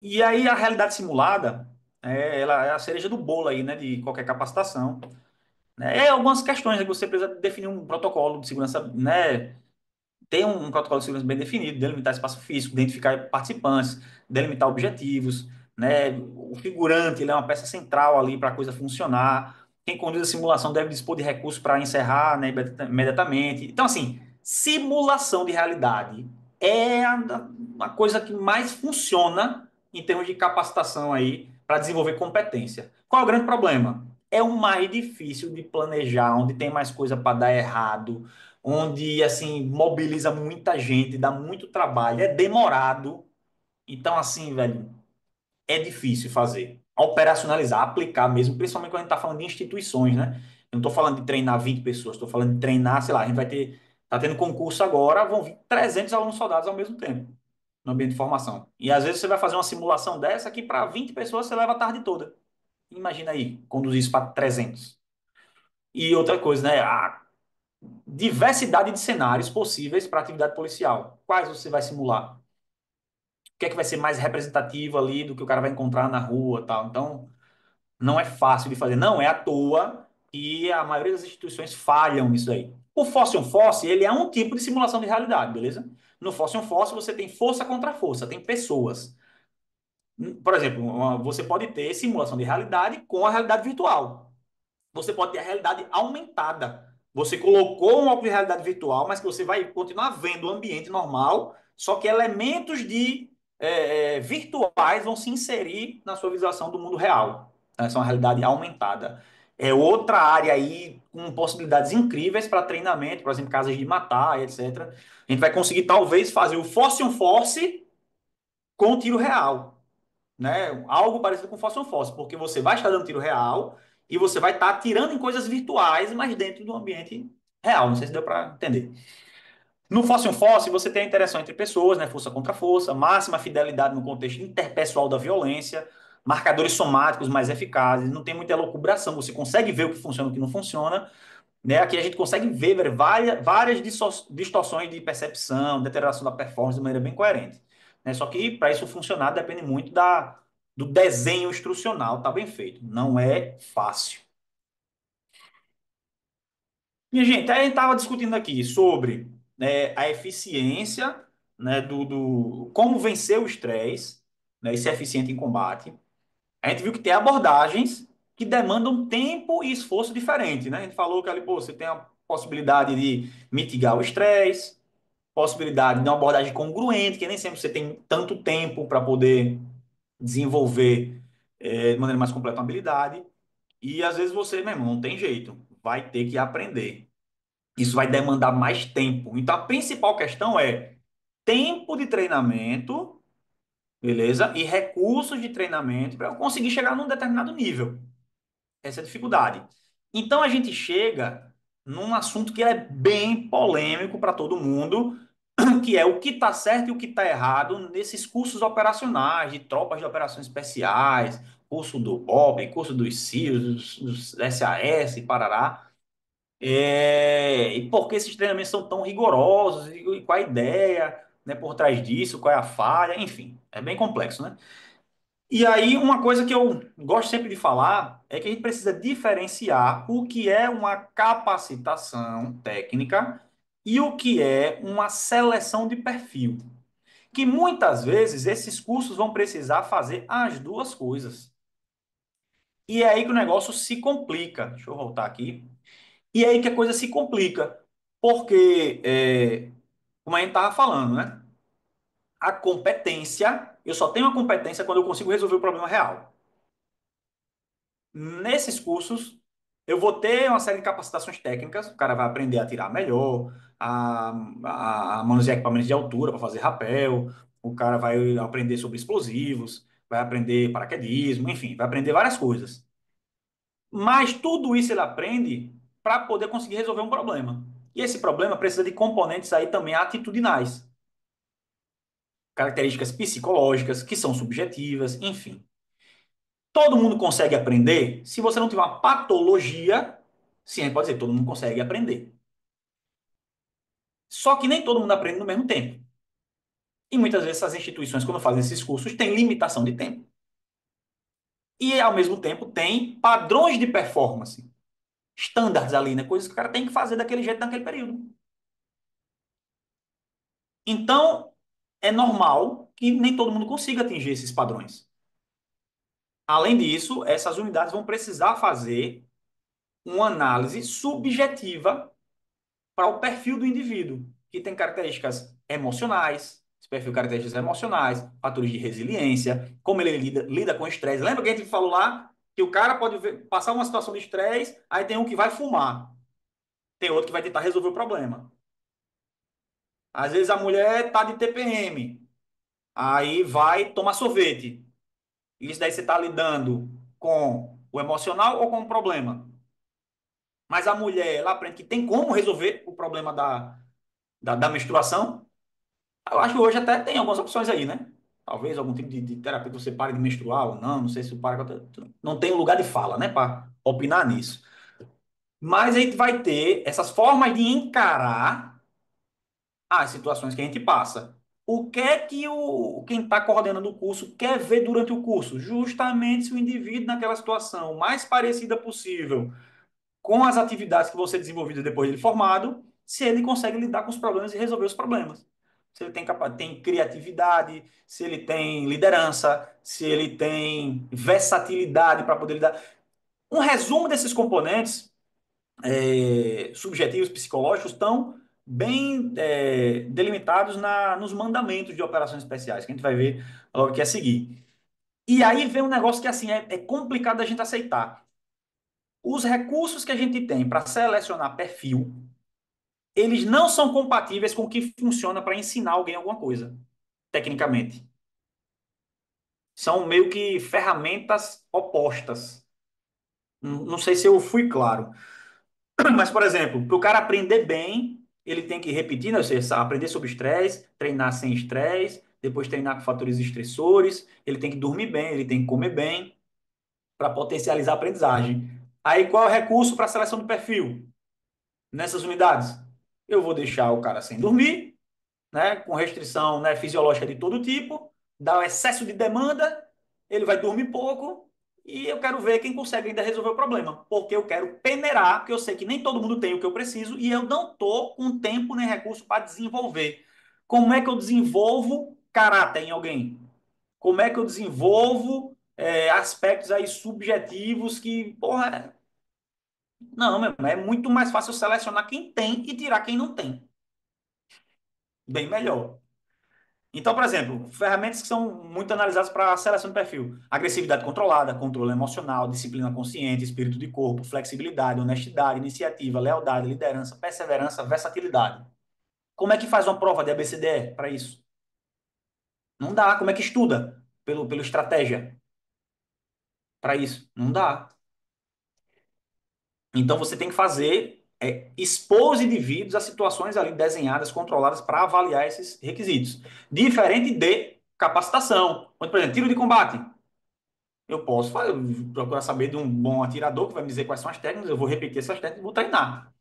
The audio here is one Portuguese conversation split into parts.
E aí a realidade simulada, ela é a cereja do bolo aí, né, de qualquer capacitação. Né? É algumas questões né, que você precisa definir um protocolo de segurança, né, ter um protocolo de segurança bem definido, delimitar espaço físico, identificar participantes, delimitar objetivos, né? O figurante, ele é uma peça central ali para a coisa funcionar. Quem conduz a simulação deve dispor de recursos para encerrar, né, imediatamente. Então, assim, simulação de realidade é a coisa que mais funciona em termos de capacitação aí para desenvolver competência. Qual é o grande problema? É o mais difícil de planejar, onde tem mais coisa para dar errado, onde assim mobiliza muita gente, dá muito trabalho, é demorado. Então, assim, velho, é difícil fazer. Operacionalizar, aplicar mesmo, principalmente quando a gente está falando de instituições, né? Eu não estou falando de treinar 20 pessoas, estou falando de treinar, sei lá, a gente vai ter, tá tendo concurso agora, vão vir 300 alunos soldados ao mesmo tempo no ambiente de formação. E às vezes você vai fazer uma simulação dessa que para 20 pessoas você leva a tarde toda. Imagina aí, conduzir isso para 300. E outra coisa, né? A diversidade de cenários possíveis para atividade policial. Quais você vai simular? O que é que vai ser mais representativo ali do que o cara vai encontrar na rua, tal? Então, não é fácil de fazer. Não é à toa que a maioria das instituições falham nisso aí. O Force on Force, ele é um tipo de simulação de realidade, beleza? No Force on Force você tem força contra força, tem pessoas. Por exemplo, você pode ter simulação de realidade com a realidade virtual. Você pode ter a realidade aumentada. Você colocou um óculos de realidade virtual, mas que você vai continuar vendo o ambiente normal, só que elementos de virtuais vão se inserir na sua visualização do mundo real. Essa é uma realidade aumentada. É outra área aí com possibilidades incríveis para treinamento, por exemplo, casas de matar, etc. A gente vai conseguir talvez fazer o Force on Force com tiro real, né? Algo parecido com Force on Force, porque você vai estar dando tiro real e você vai estar atirando em coisas virtuais, mas dentro do ambiente real. Não sei se deu para entender. No Force on Force, você tem a interação entre pessoas, né? Força contra força, máxima fidelidade no contexto interpessoal da violência, marcadores somáticos mais eficazes, não tem muita elucubração, você consegue ver o que funciona e o que não funciona, né? Aqui a gente consegue ver velho, várias distorções de percepção, deterioração da performance de maneira bem coerente. Né? Só que para isso funcionar depende muito do desenho instrucional, tá bem feito. Não é fácil. Minha gente, aí a gente estava discutindo aqui sobre né, a eficiência né, como vencer o estresse, né, e ser eficiente em combate. A gente viu que tem abordagens que demandam tempo e esforço diferente, né? A gente falou que ali, pô, você tem a possibilidade de mitigar o estresse, possibilidade de uma abordagem congruente, que nem sempre você tem tanto tempo para poder desenvolver de maneira mais completa uma habilidade. E às vezes você, meu irmão, não tem jeito, vai ter que aprender. Isso vai demandar mais tempo. Então a principal questão é tempo de treinamento, beleza? E recursos de treinamento para eu conseguir chegar num determinado nível. Essa é a dificuldade. Então a gente chega num assunto que é bem polêmico para todo mundo, que é o que está certo e o que está errado nesses cursos operacionais, de tropas de operações especiais, curso do BOP, curso dos CIOs, dos SAS, parará. E por que esses treinamentos são tão rigorosos? E qual a ideia, né, por trás disso? Qual é a falha? Enfim, é bem complexo, né? E aí, uma coisa que eu gosto sempre de falar é que a gente precisa diferenciar o que é uma capacitação técnica e o que é uma seleção de perfil. Que muitas vezes esses cursos vão precisar fazer as duas coisas. E é aí que o negócio se complica. Deixa eu voltar aqui. E é aí que a coisa se complica. Porque, como a gente estava falando, né? A competência, eu só tenho a competência quando eu consigo resolver o problema real. Nesses cursos, eu vou ter uma série de capacitações técnicas, o cara vai aprender a atirar melhor, a manusear equipamentos de altura para fazer rapel, o cara vai aprender sobre explosivos, vai aprender paraquedismo, enfim, vai aprender várias coisas. Mas tudo isso ele aprende para poder conseguir resolver um problema. E esse problema precisa de componentes aí também atitudinais, características psicológicas, que são subjetivas, enfim. Todo mundo consegue aprender? Se você não tiver uma patologia, sim, a gente pode dizer, todo mundo consegue aprender. Só que nem todo mundo aprende no mesmo tempo. E muitas vezes essas instituições, quando fazem esses cursos, têm limitação de tempo. E, ao mesmo tempo, tem padrões de performance, estándares ali, né? Coisas que o cara tem que fazer daquele jeito naquele período. Então, é normal que nem todo mundo consiga atingir esses padrões. Além disso, essas unidades vão precisar fazer uma análise subjetiva para o perfil do indivíduo, que tem características emocionais, esse perfil características emocionais, fatores de resiliência, como ele lida com estresse. Lembra que a gente falou lá que o cara pode passar uma situação de estresse, aí tem um que vai fumar, tem outro que vai tentar resolver o problema. Às vezes a mulher tá de TPM, aí vai tomar sorvete. Isso daí você está lidando com o emocional ou com o problema. Mas a mulher, ela aprende que tem como resolver o problema da menstruação. Eu acho que hoje até tem algumas opções aí, né? Talvez algum tipo de terapia que você pare de menstruar ou não, não sei se o para. Não tem lugar de fala, né, para opinar nisso. Mas a gente vai ter essas formas de encarar as situações que a gente passa. O que é que quem está coordenando o curso quer ver durante o curso? Justamente se o indivíduo naquela situação mais parecida possível com as atividades que vão ser desenvolvidas depois de formado, se ele consegue lidar com os problemas e resolver os problemas. Se ele tem criatividade, se ele tem liderança, se ele tem versatilidade para poder lidar. Um resumo desses componentes subjetivos psicológicos estão bem delimitados nos mandamentos de operações especiais, que a gente vai ver logo que é seguir. E aí vem um negócio que assim é complicado da gente aceitar. Os recursos que a gente tem para selecionar perfil, eles não são compatíveis com o que funciona para ensinar alguém alguma coisa, tecnicamente. São meio que ferramentas opostas. Não sei se eu fui claro. Mas, por exemplo, para o cara aprender bem, ele tem que repetir, né? Ou seja, aprender sobre estresse, treinar sem estresse, depois treinar com fatores estressores, ele tem que dormir bem, ele tem que comer bem, para potencializar a aprendizagem. Aí, qual é o recurso para a seleção do perfil nessas unidades? Eu vou deixar o cara sem dormir, né, com restrição, né, fisiológica de todo tipo, dá um excesso de demanda, ele vai dormir pouco e eu quero ver quem consegue ainda resolver o problema, porque eu quero peneirar, porque eu sei que nem todo mundo tem o que eu preciso e eu não tô com tempo nem recurso para desenvolver. Como é que eu desenvolvo caráter em alguém? Como é que eu desenvolvo aspectos aí subjetivos que, porra, não, meu, é muito mais fácil selecionar quem tem e tirar quem não tem. Bem melhor. Então, por exemplo, ferramentas que são muito analisadas para seleção de perfil: agressividade controlada, controle emocional, disciplina consciente, espírito de corpo, flexibilidade, honestidade, iniciativa, lealdade, liderança, perseverança, versatilidade. Como é que faz uma prova de ABCDE para isso? Não dá. Como é que estuda pelo estratégia para isso? Não dá. Então você tem que fazer expor os indivíduos a situações ali desenhadas, controladas para avaliar esses requisitos. Diferente de capacitação. Onde, por exemplo, tiro de combate. Eu posso procurar saber de um bom atirador que vai me dizer quais são as técnicas, eu vou repetir essas técnicas e vou treinar.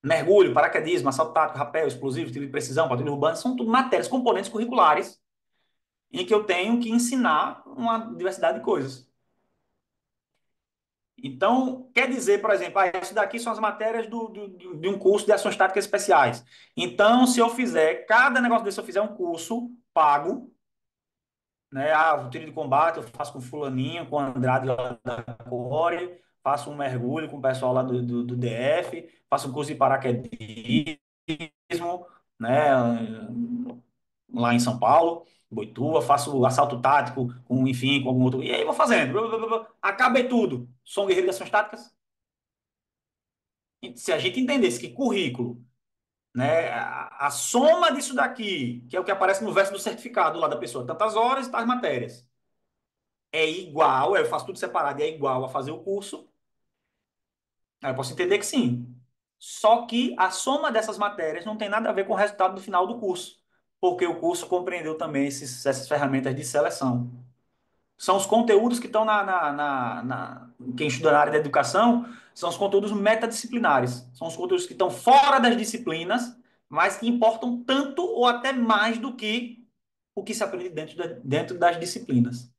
Mergulho, paraquedismo, assalto tático, rapel, explosivo, tiro de precisão, patrulha urbana, são tudo matérias, componentes curriculares em que eu tenho que ensinar uma diversidade de coisas. Então, quer dizer, por exemplo, isso daqui são as matérias de um curso de ações táticas especiais. Então, se eu fizer, cada negócio desse, se eu fizer um curso pago, né? Ah, o tiro de combate eu faço com fulaninho, com o Andrade lá da Core, faço um mergulho com o pessoal lá do DF, faço um curso de paraquedismo, né? Lá em São Paulo, Boituva, faço assalto tático, com, enfim, com algum outro. E aí vou fazendo. Acabei tudo. Sou um guerreiro de ações táticas. E se a gente entendesse que currículo, né, a soma disso daqui, que é o que aparece no verso do certificado lá da pessoa, tantas horas e tais matérias, é igual, eu faço tudo separado, e é igual a fazer o curso, aí eu posso entender que sim. Só que a soma dessas matérias não tem nada a ver com o resultado do final do curso, porque o curso compreendeu também essas ferramentas de seleção. São os conteúdos que estão quem estuda na área da educação, são os conteúdos metadisciplinares. São os conteúdos que estão fora das disciplinas, mas que importam tanto ou até mais do que o que se aprende dentro das disciplinas.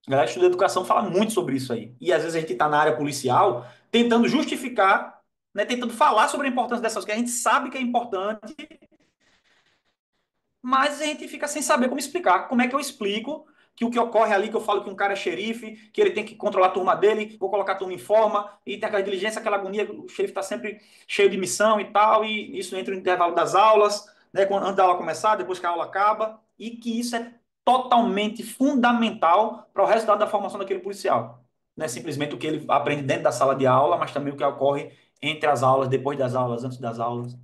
A galera que estuda educação fala muito sobre isso aí. E às vezes a gente está na área policial tentando justificar, né, tentando falar sobre a importância dessas coisas, que a gente sabe que é importante, mas a gente fica sem saber como explicar. Como é que eu explico que o que ocorre ali, que eu falo que um cara é xerife, que ele tem que controlar a turma dele, vou colocar a turma em forma, e tem aquela diligência, aquela agonia, o xerife está sempre cheio de missão e tal, e isso entra no intervalo das aulas, né, antes da aula começar, depois que a aula acaba, e que isso é totalmente fundamental para o resultado da formação daquele policial. Não é simplesmente o que ele aprende dentro da sala de aula, mas também o que ocorre entre as aulas, depois das aulas, antes das aulas.